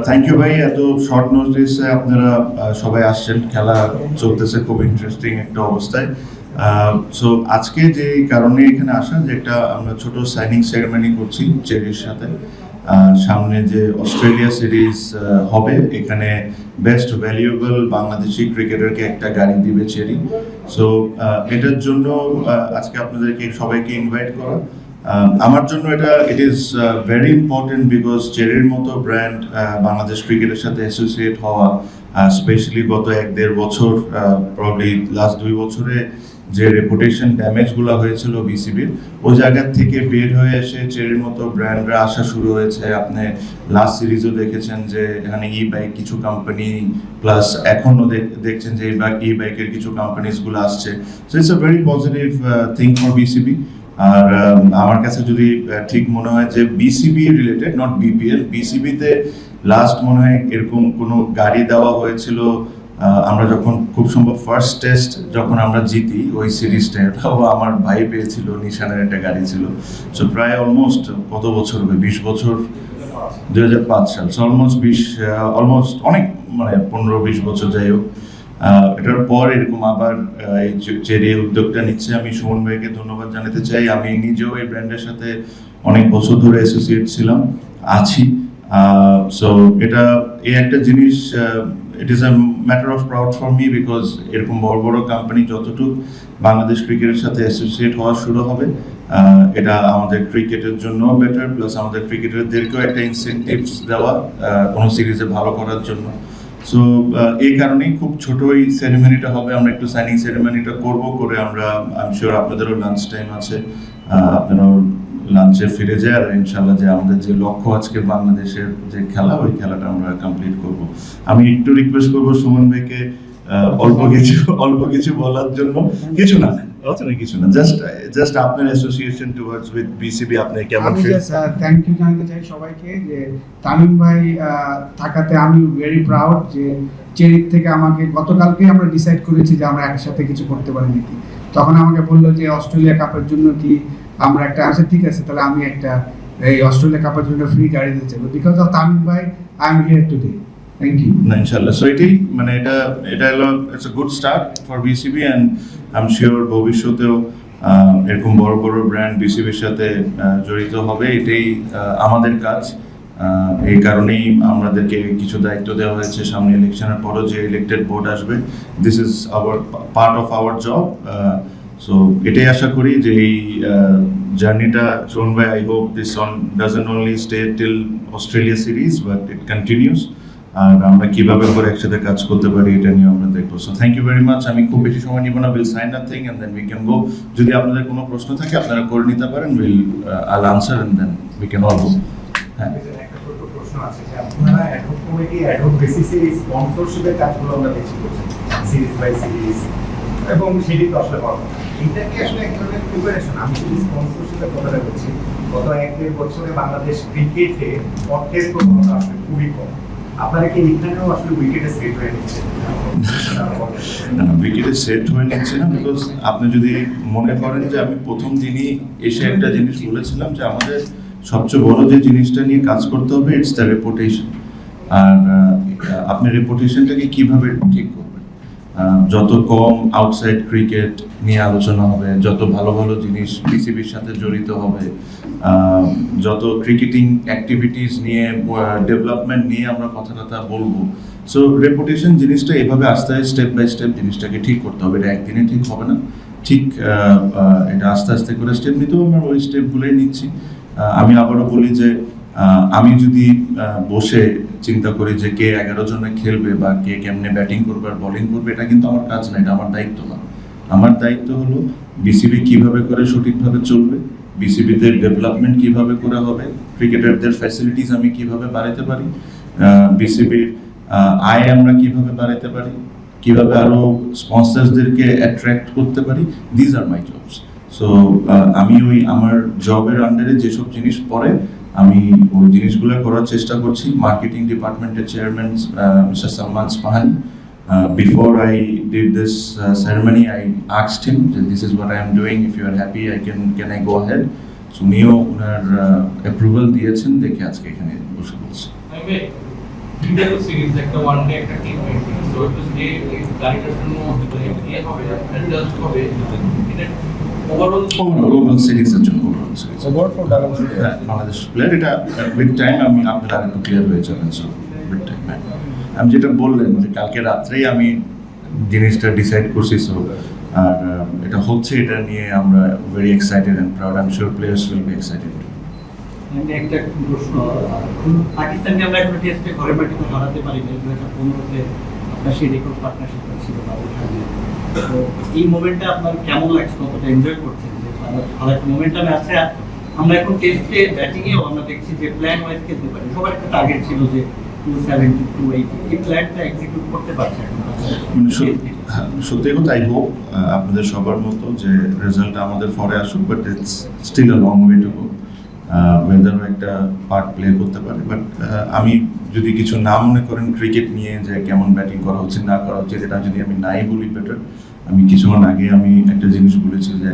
Thank you ভাই, এত short নোটিসে আপনারা সবাই আসছেন, খেলা চলতেছে খুব ইন্টারেস্টিং একটা অবস্থায়। সো আজকে যে কারণে এখানে আসা, যে একটা আমরা ছোট সাইনিং সেরেমনি করছি চেরির সাথে। সামনে যে অস্ট্রেলিয়া সিরিজ হবে, এখানে বেস্ট ভ্যালুয়েবল বাংলাদেশি ক্রিকেটারকে একটা গাড়ি দিবে চেরি। সো এটার জন্য আজকে আপনাদেরকে সবাইকে ইনভাইট করা। আমার জন্য it is very important, because চেরির মতো ব্র্যান্ড বাংলাদেশ ক্রিকেটের সাথে অ্যাসোসিয়েট হওয়া, স্পেশালি গত 1-1.5 বছর, প্রবলি লাস্ট 2 বছরে যে রেপুটেশন ড্যামেজগুলো হয়েছিল বিসিবির, ওই জায়গা থেকে বের হয়ে এসে চেরির মতো ব্র্যান্ডরা আসা শুরু হয়েছে। আপনি লাস্ট সিরিজও দেখেছেন যে এখানে ই বাইক কিছু কোম্পানি, প্লাস এখনও দেখছেন যে ই বাইকের কিছু কোম্পানিজগুলো আসছে। So it's a very positive thing for BCB. আর আমার কাছে যদি ঠিক মনে হয় যে বিসিবি রিলেটেড, নট বিপিএল, বিসিবিতে লাস্ট মনে হয় এরকম কোনো গাড়ি দেওয়া হয়েছিল আমরা যখন খুব সম্ভব ফার্স্ট টেস্ট যখন আমরা জিতি ওই সিরিজটা, ওটাও আমার ভাই পেয়েছিল, নিশানের একটা গাড়ি ছিল। সো প্রায় অলমোস্ট কত বছর হবে, 20 বছর, 2005 সাল, সো অলমোস্ট অনেক, মানে 15-20 বছর যাই হোক। এটার পর এরকম আবার এই চেরি উদ্যোগটা নিচ্ছে। আমি সুমন ভাইকে ধন্যবাদ জানাতে চাই। আমি নিজেও এই ব্র্যান্ডের সাথে অনেক বছর ধরে অ্যাসোসিয়েট ছিলাম, আছি। সো এটা এই একটা জিনিস, it is a matter of proud for me, because এরকম বড় বড় কোম্পানি যতটুকু বাংলাদেশ ক্রিকেটের সাথে অ্যাসোসিয়েট হওয়া শুরু হবে, এটা আমাদের ক্রিকেটের জন্য বেটার, প্লাস আমাদের ক্রিকেটারদেরকেও একটা ইনসেন্টিভস দেওয়া কোনো সিরিজে ভালো করার জন্য। সো এই কারণেই খুব ছোট এই সেরেমনিটা হবে। আমরা একটু সাইনিং সেরেমনিটা করে আমরা, আই এম শিওর আপনাদেরও লাঞ্চ টাইম আছে, আপনারাও লাঞ্চে ফিরে যায়। আর ইনশাল্লাহ যে আমাদের যে লক্ষ্য আজকে বাংলাদেশের যে খেলা, ওই খেলাটা আমরা কমপ্লিট করব। আমি একটু রিকোয়েস্ট করবো সুমন ভাইকে অল্প কিছু বলার জন্য। কিছু না, জাস্ট আপনার অ্যাসোসিয়েশন টুয়ার্ডস উইথ বিসিবি, আপনি কেমন ফিল? থ্যাংক ইউ জানাতে চাই সবাইকে যে তামিম ভাই থাকাতে আমি ভেরি প্রাউড যে চেরির থেকে আমাকে গতকালকে আমরা ডিসাইড করেছি যে আমরা একসাথে কিছু করতে পারি নাকি। তখন আমাকে বললো যে অস্ট্রেলিয়া কাপের জন্য কি আমরা একটা আছে, ঠিক আছে তাহলে আমি একটা এই অস্ট্রেলিয়া কাপের জন্য ফ্রি গাড়ি দিতে চাইবো, বিকজ অফ তামিম ভাই I am here today. Thank you. না ইনশাআল্লাহ, সো এটাই মানে এটা হলো it's a good start for BCB, and I am sure ভবিষ্যতেও এরকম বড় বড় ব্র্যান্ড বিসিবির সাথে জড়িত হবে। এটাই আমাদের কাজ। এই কারণেই আমাদেরকে কিছু দায়িত্ব দেওয়া হয়েছে। সামনে ইলেকশনের পরও যে ইলেক্টেড বোর্ড আসবে, this is our part of our job. So এটাই আশা করি যে এই জার্নিটা শোন ভাই, I hope this doesn't only stay till Australia series, but it continues. আর আমরা কিভাবে করে একসাথে কাজ করতে পারি এটা নিয়ে আমরা দেখবো। So thank you very much. আমি খুব বেশি সময় নিব না, will sign a thing and then we can go. যদি আপনাদের কোনো প্রশ্ন থাকে আপনারা করে নিতে পারেন, I'll answer and then we can all go. হ্যাঁ, একটা ছোট প্রশ্ন আছে যে আপনারা অ্যাডহক কমিটি অ্যাডহক বেসিসে স্পন্সরশিপের কাজগুলো আমরা বেশি করছি, সিরিজ বাই সিরিজ, এবং সেটি তো আসলে বড় কথা। এটা কি আসলে এক ধরনের প্রিপারেশন? আমি যদি স্পন্সরশিপের কথাটা বলছি, গত 1-1.5 বছরে বাংলাদেশ ক্রিকেটে অর্থের প্রবণতা আসলে খুবই কম। আপনারা কি এখানেও আসলে উইকেটে সেট হয়ে নিচ্ছেন? না, উইকেটে সেট হয়ে নিচ্ছে না, বিকজ আপনি যদি মনে করেন যে আমি প্রথম দিনই এসে একটা জিনিস বলেছিলাম যে আমাদের সবচেয়ে বড় যে জিনিসটা নিয়ে কাজ করতে হবে, ইটস দ্য রেপুটেশন। আর আপনি রেপুটেশনটাকে কিভাবে ঠিক করবেন? যত কম আউটসাইড ক্রিকেট নিয়ে আলোচনা হবে, যত ভালো ভালো জিনিস বিসিবির সাথে জড়িত হবে, যত ক্রিকেটিং অ্যাক্টিভিটিস নিয়ে ডেভেলপমেন্ট নিয়ে আমরা কথা বলবো। সো রেপুটেশন জিনিসটা এভাবে আস্তে আস্তে স্টেপ বাই স্টেপ জিনিসটাকে ঠিক করতে হবে। এটা একদিনে ঠিক হবে না, ঠিক এটা আস্তে আস্তে করে স্টেপ নিতেও আমরা ওই স্টেপগুলোই নিচ্ছি। আমি আবারও বলি যে আমি যদি বসে চিন্তা করি যে কে 11 জনে খেলবে বা কে কেমনে ব্যাটিং করবে আর বোলিং করবে, এটা কিন্তু আমার কাজ না, এটা আমার দায়িত্ব না। আমার দায়িত্ব হলো বিসিবি কিভাবে করে সঠিকভাবে চলবে, বিসিবিতে ডেভেলপমেন্ট কিভাবে করে হবে, ক্রিকেটারদের ফ্যাসিলিটিস আমি কিভাবে বাড়াতে পারি, বিসিবির আয় আমরা কিভাবে বাড়াতে পারি, কিভাবে আরও স্পন্সরসদেরকে অ্যাট্রাক্ট করতে পারি। These are my jobs. So আমি ওই আমার জবের আন্ডারে যেসব জিনিস পড়ে আমি ওই জিনিসগুলো করার চেষ্টা করছি। মার্কেটিং ডিপার্টমেন্টের chairman mister Salman Ispahani, before I did this ceremony, I asked him that this is what I am doing, if you are happy can I go ahead. So উনিও ওনার অ্যাপ্রুভাল দিয়েছেন, দেখে আজকে এখানে বসে বলছি। দুইটা সিরিজ একটা ওয়ান ডে একটা টি20 সো যে এই গাড়িটার জন্য ইয়ে হবে অ্যাডজাস্ট হবে এটা ওভারঅল ওভারঅল সিরিজের জন্য overall series over for Bangladesh Bangladesh player এটা উইথ টাইম আমি আপনারা একটু ক্লিয়ার হয়ে যাবেন সো উইথ টাইম আমি যেটা বললেন যে কালকে রাত্রেই আমি জিনিসটা ডিসাইড করছি সো আর এটা হচ্ছে এটা নিয়ে আমরা very excited and proud I am sure players will be excited আমি একটা প্রশ্ন পাকিস্তানকে আমরা এখন টেস্টে ঘরে মাটিতে হারাতে পারিনি 2015-তে আপনার সেই রেকর্ড পার্টনারশিপ ছিল বাবুর সঙ্গে তো এই মোমেন্টটা আপনার কেমন লাগছে কতটা এনজয় করছেন যে ভালো একটা মোমেন্টামে আছে আর আমরা এখন টেস্টে ব্যাটিংয়েও আমরা দেখছি যে প্ল্যান ওয়াইজ খেলতে পারি সবার একটা টার্গেট ছিল যে 270 280 এই প্ল্যানটা এক্সিকিউট করতে পারছে এখন মানে সত্যি কথা আই হোপ আপনাদের সবার মতো যে রেজাল্ট আমাদের পরে আসুক but it's still a long way to go ওয়েদারও একটা পার্ট প্লে করতে পারে বাট আমি যদি কিছু না মনে করেন ক্রিকেট নিয়ে যে কেমন ব্যাটিং করা হচ্ছে না করা হচ্ছে এটা যদি আমি নাই বলি বেটার আমি কিছুক্ষণ আগে আমি একটা জিনিস বলেছি যে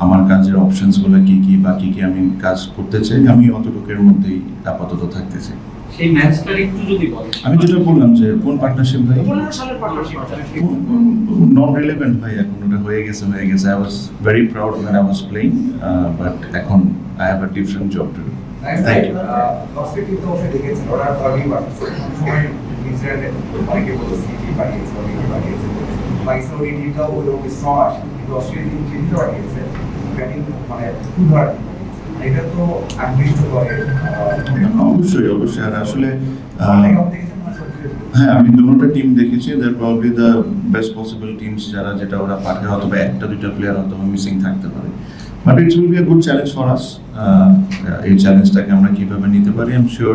আমার কাজের অপশনসগুলো কী কী বা কী কী আমি কাজ করতে চাই আমি অতটুকুর মধ্যেই আপাতত থাকতে চাই সেই ম্যাচটার একটু যদি বলেন আমি যেটা বললাম যে কোন পার্টনারশিপ ভাই 15 সালের পার্টনারশিপ নন রিলেভেন্ট ভাই এখন ওটা হয়ে গেছে I was very proud when I was playing but এখন I have a different job to do thank you দশটি টিম তো অবশ্যই দেখেছেন ওরা আর্লি বাড়ছে সময় নিউজিল্যান্ডে অনেকে বলছে সিটি বাড়িয়েছে অনেকে বাড়িয়েছে বাইসাউদি টিমটাও ওই রকম স্ট্রং আসে কিন্তু অস্ট্রেলিয়ান টিমটা বাড়িয়েছে ব্যাটিং মানে উদ্ধার এটা তো আকৃষ্ট করে অবশ্যই অবশ্যই আর আসলে অনেকে দেখেছেন না সত্যি হ্যাঁ আমি দুটোটা টিম দেখেছি that probably the best possible teams যারা যেটা ওরা পাঠায় অথবা একটা দুইটা প্লেয়ার হয়তো মিসিং থাকতে পারে but it's will be a good challenge for us এই চ্যালেঞ্জটাকে আমরা কীভাবে নিতে পারি আই এম শিওর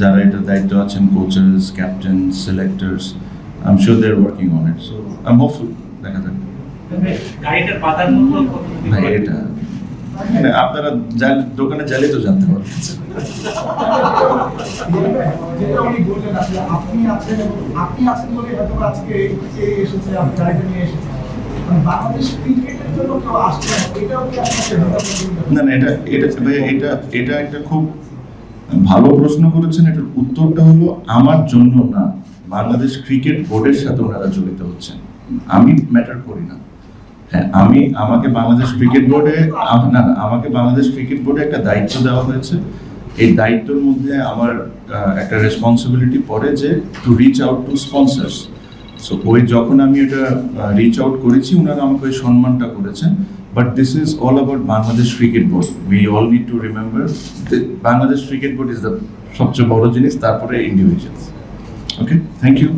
যারা এটার দায়িত্ব আছেন coaches captain selectors I am sure they are working on it so I am hopeful দেখা যাক গাড়িটার পাতার মতো কত যদি ভাই বলেন? এটা মানে আপনারা দোকানে জালে তো জানতে পারবেন যেটা উনি বললেন আসলে আপনি আছেন বলে হয়তো আজকে এসেছে আপনি গাড়িতে নিয়ে এসেছেন মানে বাংলাদেশ ক্রিকেটের জন্য কেউ আসছে না এটাও কি আপনাকে না না এটা একটা খুব ভালো প্রশ্ন করেছেন এটার উত্তরটা হলো আমার জন্য না বাংলাদেশ ক্রিকেট বোর্ডের সাথে ওনারা জড়িত হচ্ছেন আমি ম্যাটার করি না হ্যাঁ আমাকে বাংলাদেশ ক্রিকেট বোর্ডে আমাকে বাংলাদেশ ক্রিকেট বোর্ডে একটা দায়িত্ব দেওয়া হয়েছে এই দায়িত্বের মধ্যে আমার একটা রেসপন্সিবিলিটি পড়ে যে to reach out to sponsors so ওই যখন আমি এটা রিচ আউট করেছি ওনারা আমাকে ওই সম্মানটা করেছেন but this is all about Bangladesh cricket board we all need to remember Bangladesh cricket board is the সবচেয়ে বড় জিনিস তারপরে ইন্ডিভিজুয়ালস ওকে থ্যাংক ইউ